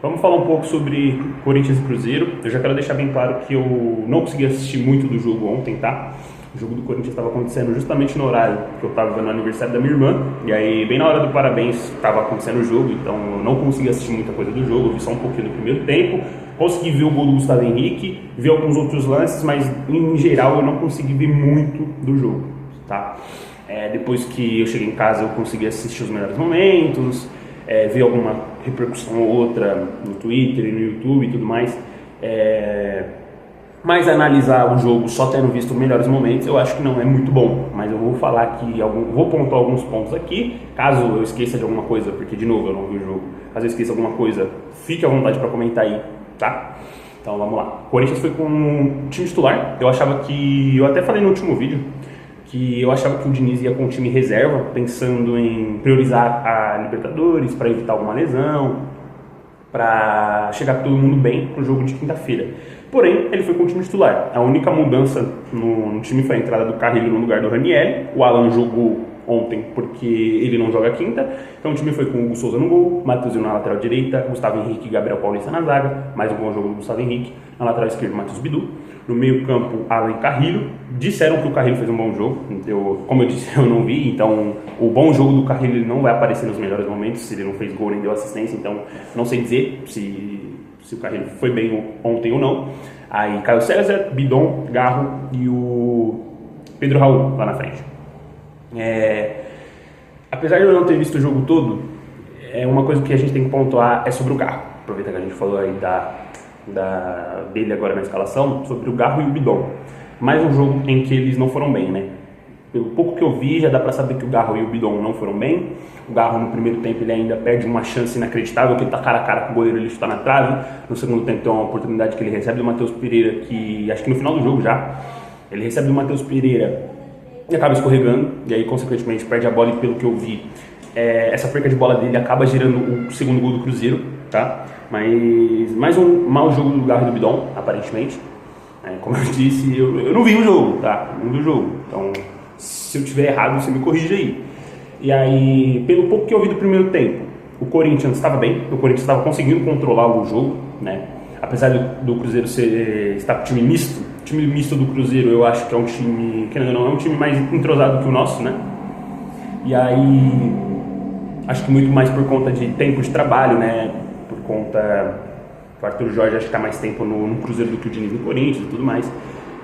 Vamos falar um pouco sobre Corinthians e Cruzeiro. Eu já quero deixar bem claro que eu não consegui assistir muito do jogo ontem, tá? O jogo do Corinthians estava acontecendo justamente no horário que eu estava no aniversário da minha irmã. E aí, bem na hora do parabéns, estava acontecendo o jogo, então eu não consegui assistir muita coisa do jogo. Eu vi só um pouquinho do primeiro tempo. Consegui ver o gol do Gustavo Henrique, ver alguns outros lances, mas em geral eu não consegui ver muito do jogo, tá? Depois que eu cheguei em casa eu consegui assistir os melhores momentos, ver alguma repercussão ou outra no Twitter e no YouTube e tudo mais. Mas analisar o jogo só tendo visto os melhores momentos eu acho que não é muito bom. Mas eu vou falar aqui, vou pontuar alguns pontos aqui, caso eu esqueça de alguma coisa, porque de novo eu não vi o jogo. Caso eu esqueça alguma coisa, fique à vontade para comentar aí, tá? Então vamos lá. O Corinthians foi com um time titular. Eu até falei no último vídeo, que eu achava que o Diniz ia com o time reserva, pensando em priorizar a Libertadores, para evitar alguma lesão, para chegar todo mundo bem no jogo de quinta-feira. Porém, ele foi com o time titular. A única mudança no time foi a entrada do Carrilho no lugar do Ranieri. O Alan jogou ontem porque ele não joga quinta. Então o time foi com o Hugo Souza no gol, Matheusinho na lateral direita, Gustavo Henrique e Gabriel Paulista na zaga. Mais um bom jogo do Gustavo Henrique. Na lateral esquerda, Matheus Bidu. No meio campo, Alan e Carrilho. Disseram que o Carrilho fez um bom jogo. Como eu disse, eu não vi. Então o bom jogo do Carrilho ele não vai aparecer nos melhores momentos. Se ele não fez gol nem deu assistência. Então não sei dizer se o Carrilho foi bem ontem ou não. Aí Caio César, Bidon, Garro e o Pedro Raul lá na frente. Apesar de eu não ter visto o jogo todo, uma coisa que a gente tem que pontuar é sobre o Garro. Aproveita que a gente falou aí dele agora na escalação, sobre o Garro e o Bidon. Mais um jogo em que eles não foram bem, né? Pelo pouco que eu vi, já dá pra saber que o Garro e o Bidon não foram bem. O Garro no primeiro tempo ele ainda perde uma chance inacreditável, que ele tá cara a cara com o goleiro, ele está na trave. No segundo tempo tem uma oportunidade que ele recebe do Matheus Pereira, que acho que no final do jogo já, ele recebe do Matheus Pereira e acaba escorregando, e aí consequentemente perde a bola. E pelo que eu vi, essa perca de bola dele acaba gerando o segundo gol do Cruzeiro, tá? Mas mais um mau jogo do Garro e do Bidon, aparentemente. Como eu disse, eu não vi o jogo, tá? Não vi o jogo, então se eu tiver errado você me corrige aí. E aí, pelo pouco que eu vi do primeiro tempo, o Corinthians estava bem, o Corinthians estava conseguindo controlar o jogo, né? Apesar do Cruzeiro estar com time misto. O time misto do Cruzeiro eu acho que é um time, querendo ou não, é um time mais entrosado que o nosso, né? E aí, acho que muito mais por conta de tempo de trabalho, né? Por conta que o Arthur Jorge acho que está mais tempo no Cruzeiro do que o Diniz no Corinthians e tudo mais.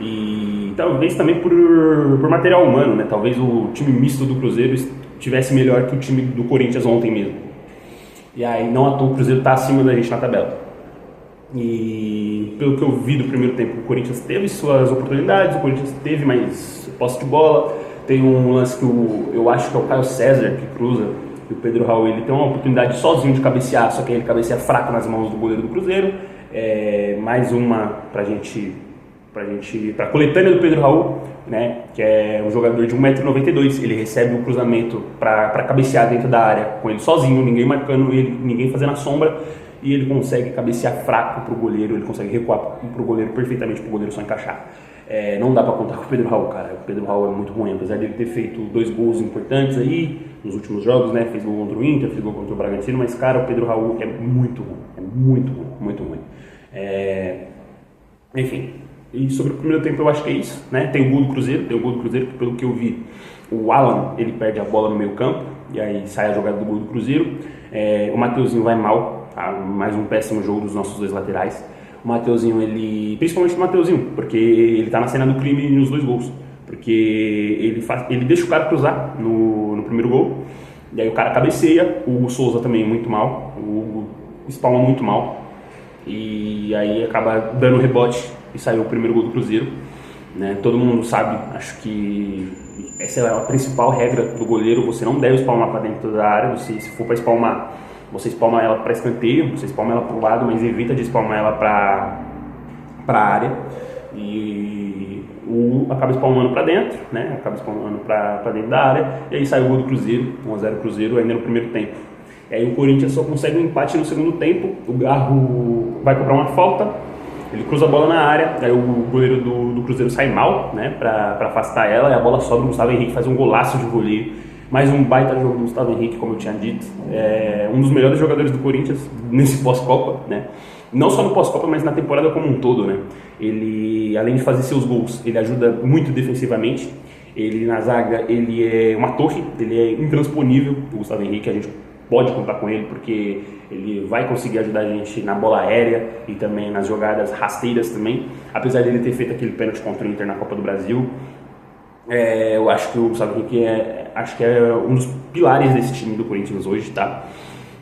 E talvez também por material humano, né? Talvez o time misto do Cruzeiro tivesse melhor que o time do Corinthians ontem mesmo. E aí, não à toa, o Cruzeiro está acima da gente na tabela. E pelo que eu vi do primeiro tempo, o Corinthians teve suas oportunidades, o Corinthians teve mais posse de bola. Tem um lance que eu acho que é o Caio César que cruza, e o Pedro Raul ele tem uma oportunidade sozinho de cabecear, só que ele cabeceia fraco nas mãos do goleiro do Cruzeiro. Mais uma pra coletânea do Pedro Raul, né, que é um jogador de 1,92 m. Ele recebe o cruzamento para cabecear dentro da área com ele sozinho, ninguém marcando ele, ninguém fazendo a sombra, e ele consegue cabecear fraco pro goleiro, ele consegue recuar pro goleiro perfeitamente, pro goleiro só encaixar. Não dá pra contar com o Pedro Raul, cara. O Pedro Raul é muito ruim, apesar dele ter feito 2 gols importantes aí nos últimos jogos, né? Fez gol contra o Inter, fez gol contra o Bragantino, mas, cara, o Pedro Raul é muito ruim, muito ruim. Enfim, e sobre o primeiro tempo eu acho que é isso, né? Tem o gol do Cruzeiro, que pelo que eu vi, o Alan, ele perde a bola no meio campo, e aí sai a jogada do gol do Cruzeiro. O Matheusinho vai mal, tá? Mais um péssimo jogo dos nossos 2 laterais. O Matheusinho, principalmente o Matheusinho, porque ele tá na cena do crime nos 2 gols. Porque ele deixa o cara cruzar no primeiro gol, e aí o cara cabeceia. O Hugo Souza também muito mal, o Hugo espalma muito mal, e aí acaba dando rebote e saiu o primeiro gol do Cruzeiro, né? Todo mundo sabe, acho que essa é a principal regra do goleiro: você não deve espalmar para dentro da área. Se for para espalmar, você espalma ela para escanteio, você espalma ela para o lado, mas evita de espalmar ela para a área. E o acaba espalmando para dentro, né? Acaba espalmando para dentro da área, e aí sai o gol do Cruzeiro, 1-0 Cruzeiro ainda no primeiro tempo. E aí o Corinthians só consegue um empate no segundo tempo. O Garro vai cobrar uma falta, ele cruza a bola na área, aí o goleiro do Cruzeiro sai mal, né, pra afastar ela, e a bola sobra, o Gustavo Henrique faz um golaço de voleio, Mais um baita jogo do Gustavo Henrique, como eu tinha dito. É um dos melhores jogadores do Corinthians nesse pós-Copa, né? Não só no pós-Copa, mas na temporada como um todo, né? Ele, além de fazer seus gols, ele ajuda muito defensivamente. Ele na zaga, ele é uma torre, ele é intransponível. O Gustavo Henrique, a gente pode contar com ele porque ele vai conseguir ajudar a gente na bola aérea e também nas jogadas rasteiras também. Apesar dele ter feito aquele pênalti contra o Inter na Copa do Brasil, eu acho que o Gustavo Henrique é um dos pilares desse time do Corinthians hoje, tá?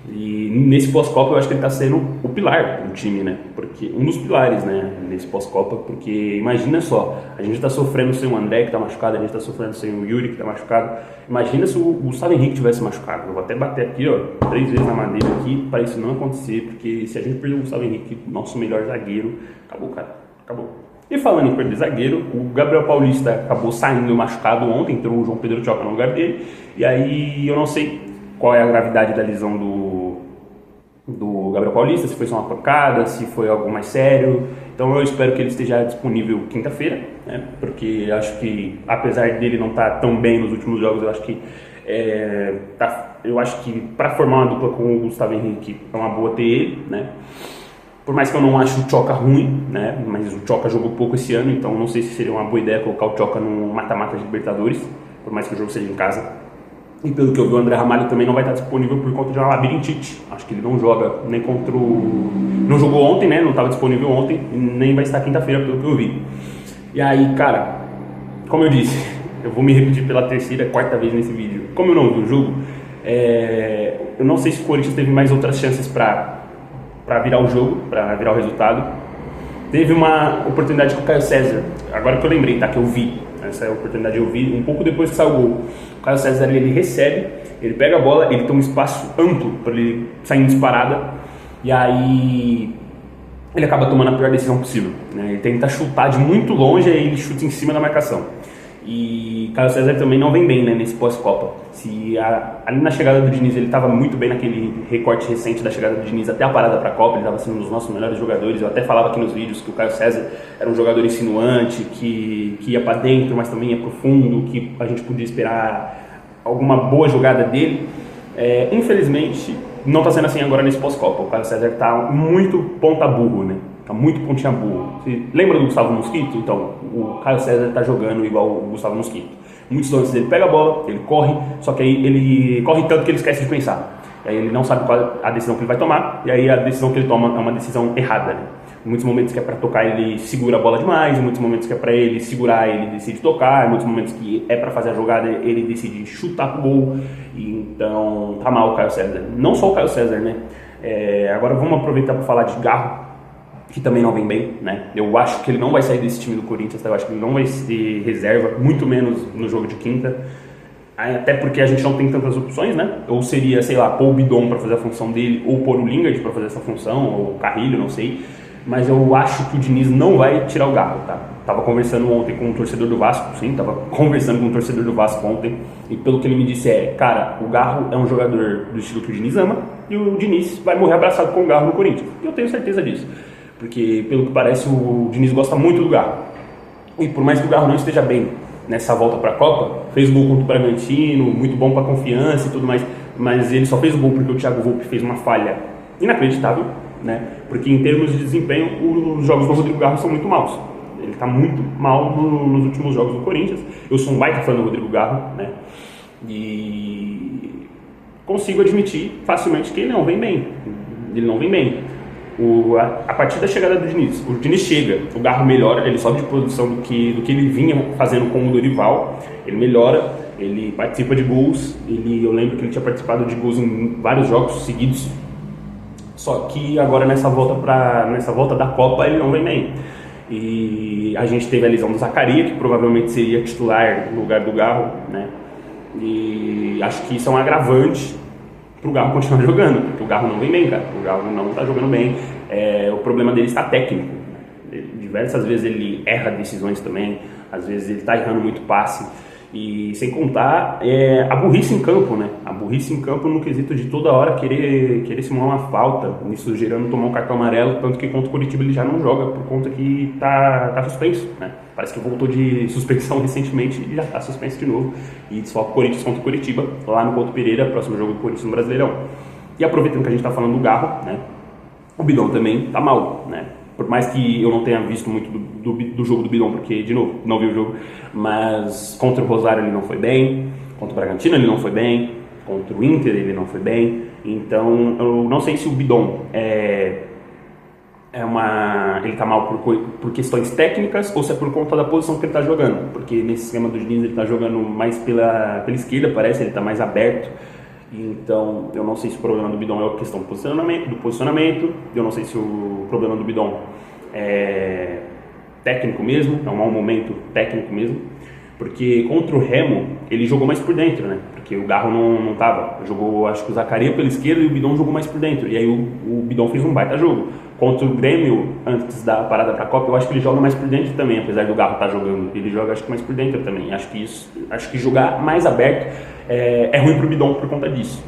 E nesse pós-Copa eu acho que ele está sendo o pilar do time, né? Porque um dos pilares, né? Nesse pós-Copa, porque imagina só, a gente está sofrendo sem o André que está machucado, a gente está sofrendo sem o Yuri que está machucado. Imagina se o Gustavo Henrique tivesse machucado. Eu vou até bater aqui, ó, 3 vezes na madeira aqui para isso não acontecer, porque se a gente perder o Gustavo Henrique, nosso melhor zagueiro, acabou, cara, acabou. E falando em perder zagueiro, o Gabriel Paulista acabou saindo machucado ontem, entrou o João Pedro Tchoca no lugar dele, e aí eu não sei qual é a gravidade da lesão do Gabriel Paulista, se foi só uma pancada, se foi algo mais sério. Então eu espero que ele esteja disponível quinta-feira, né? Porque acho que, apesar dele não estar tão bem nos últimos jogos, eu acho que para formar uma dupla com o Gustavo Henrique é uma boa ter ele, né? Por mais que eu não ache o Tchoca ruim, né? Mas o Tchoca jogou pouco esse ano, então não sei se seria uma boa ideia colocar o Tchoca no mata-mata de Libertadores, por mais que o jogo seja em casa. E pelo que eu vi, o André Ramalho também não vai estar disponível por conta de uma labirintite. Acho que ele não joga nem contra o... Não jogou ontem, né? Não estava disponível ontem, nem vai estar quinta-feira, pelo que eu vi. E aí, cara, como eu disse, eu vou me repetir pela terceira, quarta vez nesse vídeo. Como eu não vi o jogo, eu não sei se o Corinthians teve mais outras chances para virar o jogo, para virar o resultado. Teve uma oportunidade com o Caio César, agora que eu lembrei, tá? Que eu vi. Essa oportunidade eu vi um pouco depois que saiu o gol. O Caio César, ele recebe, ele pega a bola, ele tem um espaço amplo para ele sair em disparada, e aí ele acaba tomando a pior decisão possível, né? Ele tenta chutar de muito longe, aí ele chuta em cima da marcação. E Caio César também não vem bem, né, nesse pós-Copa. Ali na chegada do Diniz, ele estava muito bem naquele recorte recente da chegada do Diniz até a parada para a Copa, ele estava sendo um dos nossos melhores jogadores. Eu até falava aqui nos vídeos que o Caio César era um jogador insinuante, que ia para dentro, mas também ia para o fundo, que a gente podia esperar alguma boa jogada dele. Infelizmente, não está sendo assim agora nesse pós-Copa. O Caio César está muito ponta-burro, né? Tá muito pontinha burro. Você lembra do Gustavo Mosquito? Então, o Caio César tá jogando igual o Gustavo Mosquito. Muitos lances ele pega a bola, ele corre, só que aí ele corre tanto que ele esquece de pensar. Aí ele não sabe qual a decisão que ele vai tomar, e aí a decisão que ele toma é uma decisão errada, né? Em muitos momentos que é para tocar, ele segura a bola demais, em muitos momentos que é para ele segurar, ele decide tocar, em muitos momentos que é para fazer a jogada, ele decide chutar pro gol. Então, tá mal o Caio César. Não só o Caio César, né? Agora vamos aproveitar para falar de Garro, que também não vem bem, né? Eu acho que ele não vai sair desse time do Corinthians, tá? Eu acho que ele não vai ser reserva, muito menos no jogo de quinta, até porque a gente não tem tantas opções, né? Ou seria, sei lá, pôr o Bidon para fazer a função dele, ou pôr o Lingard para fazer essa função, ou o Carrilho, não sei. Mas eu acho que o Diniz não vai tirar o Garro, tá? Tava conversando ontem com um torcedor do Vasco, sim, tava conversando com um torcedor do Vasco ontem, e pelo que ele me disse cara, o Garro é um jogador do estilo que o Diniz ama, e o Diniz vai morrer abraçado com o Garro no Corinthians. E eu tenho certeza disso. Porque, pelo que parece, o Diniz gosta muito do Garro. E por mais que o Garro não esteja bem nessa volta para a Copa, fez gol contra o Bragantino, muito bom para a confiança e tudo mais, mas ele só fez o gol porque o Thiago Volpi fez uma falha inacreditável, né? Porque em termos de desempenho, os jogos do Rodrigo Garro são muito maus. Ele está muito mal nos últimos jogos do Corinthians. Eu sou um baita fã do Rodrigo Garro, né? E consigo admitir facilmente que ele não vem bem. Ele não vem bem. A partir da chegada do Diniz, o Diniz chega, o Garro melhora, ele sobe de produção do que ele vinha fazendo com o Dorival, ele melhora, ele participa de gols, eu lembro que ele tinha participado de gols em vários jogos seguidos, só que agora nessa volta da Copa ele não vem bem. E a gente teve a lesão do Zaccaria, que provavelmente seria titular no lugar do Garro, né? E acho que isso é um agravante pro Garro continuar jogando, porque o Garro não vem bem, cara. O Garro não tá jogando bem. O problema dele está técnico. Diversas vezes ele erra decisões também, às vezes ele tá errando muito passe. E sem contar a burrice em campo, né? A burrice em campo no quesito de toda hora querer simular uma falta, isso gerando tomar um cartão amarelo, tanto que contra o Curitiba ele já não joga por conta que tá suspenso, né? Parece que voltou de suspensão recentemente e já tá suspenso de novo. E desfalca o Corinthians contra o Curitiba, lá no Couto Pereira, próximo jogo do Corinthians no Brasileirão. E aproveitando que a gente tá falando do Garro, né? O Bidon também tá mal, né? Por mais que eu não tenha visto muito do jogo do Bidon, porque, de novo, não vi o jogo, mas contra o Rosário ele não foi bem, contra o Bragantino ele não foi bem, contra o Inter ele não foi bem, então eu não sei se o Bidon ele tá mal por questões técnicas ou se é por conta da posição que ele tá jogando, porque nesse esquema do Diniz ele tá jogando mais pela esquerda, parece, ele tá mais aberto. Então, eu não sei se o problema do Bidon é a questão do posicionamento, eu não sei se o problema do Bidon é técnico mesmo, é um mau momento técnico mesmo, porque contra o Remo ele jogou mais por dentro, né? Porque o Garro não tava, jogou acho que o Zaccaria pela esquerda e o Bidon jogou mais por dentro, e aí o Bidon fez um baita jogo. Contra o Grêmio, antes da parada para a Copa, eu acho que ele joga mais por dentro também, apesar do Garro estar jogando, ele joga acho que mais por dentro também. Acho que jogar mais aberto é ruim pro Bidon por conta disso.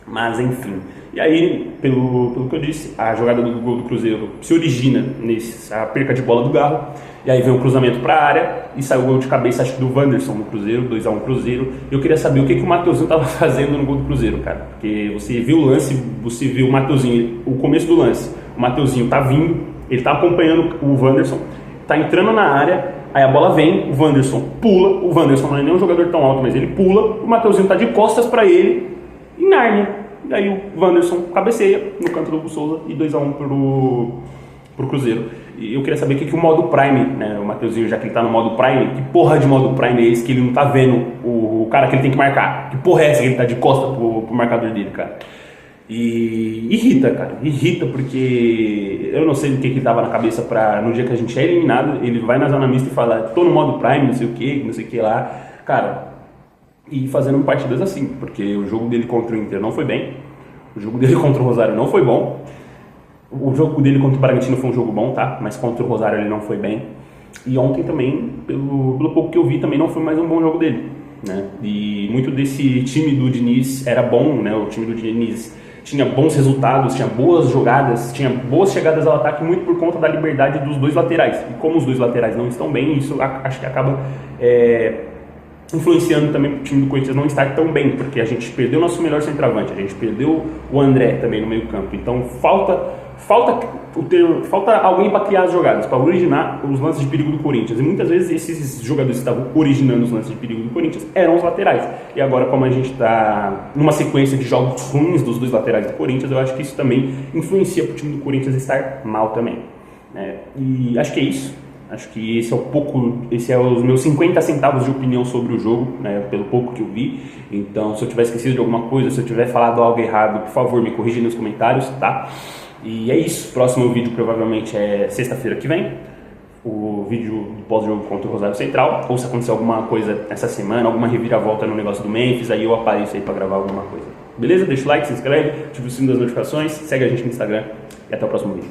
Mas enfim. E aí, pelo que eu disse, a jogada do gol do Cruzeiro se origina nessa perca de bola do Garro. E aí vem um cruzamento para a área e sai o gol de cabeça, acho que do Wanderson no Cruzeiro, 2-1 Cruzeiro. Eu queria saber o que o Mateuzinho estava fazendo no gol do Cruzeiro, cara. Porque você viu o lance, você viu o Mateuzinho, o começo do lance. O Mateuzinho tá vindo, ele tá acompanhando o Wanderson, tá entrando na área, aí a bola vem, o Wanderson pula, o Wanderson não é nem um jogador tão alto, mas ele pula, o Mateuzinho tá de costas para ele, em Nárnia. E aí o Wanderson cabeceia no canto do Hugo Souza e 2-1 pro Cruzeiro. E eu queria saber o que o modo Prime, né, o Mateuzinho, já que ele tá no modo Prime, que porra de modo Prime é esse que ele não tá vendo o cara que ele tem que marcar? Que porra é essa que ele tá de costas pro marcador dele, cara? E irrita, cara, irrita porque eu não sei o que ele tava na cabeça pra no dia que a gente é eliminado, ele vai na zona mista e fala, tô no modo Prime, não sei o que lá, cara, e fazendo partidas assim, porque o jogo dele contra o Inter não foi bem, o jogo dele contra o Rosário não foi bom, o jogo dele contra o Bragantino foi um jogo bom, tá, mas contra o Rosário ele não foi bem, e ontem também, pelo pouco que eu vi, também não foi mais um bom jogo dele, né, e muito desse time do Diniz era bom, né, o time do Diniz tinha bons resultados, tinha boas jogadas, tinha boas chegadas ao ataque, muito por conta da liberdade dos dois laterais. E como os dois laterais não estão bem, isso acho que acaba influenciando também o time do Corinthians não estar tão bem, porque a gente perdeu nosso melhor centroavante, a gente perdeu o André também no meio campo. Então falta alguém para criar as jogadas, para originar os lances de perigo do Corinthians. E muitas vezes esses jogadores que estavam originando os lances de perigo do Corinthians eram os laterais. E agora, como a gente está numa sequência de jogos ruins dos dois laterais do Corinthians, eu acho que isso também influencia para o time do Corinthians estar mal também, né? E acho que é isso. Acho que esse é os meus 50 centavos de opinião sobre o jogo, né, pelo pouco que eu vi. Então, se eu tiver esquecido de alguma coisa, se eu tiver falado algo errado, por favor, me corrija nos comentários, tá? E é isso, próximo vídeo provavelmente é sexta-feira que vem, o vídeo do pós-jogo contra o Rosário Central, ou se acontecer alguma coisa essa semana, alguma reviravolta no negócio do Memphis, aí eu apareço aí pra gravar alguma coisa. Beleza? Deixa o like, se inscreve, ativa o sino das notificações, segue a gente no Instagram e até o próximo vídeo.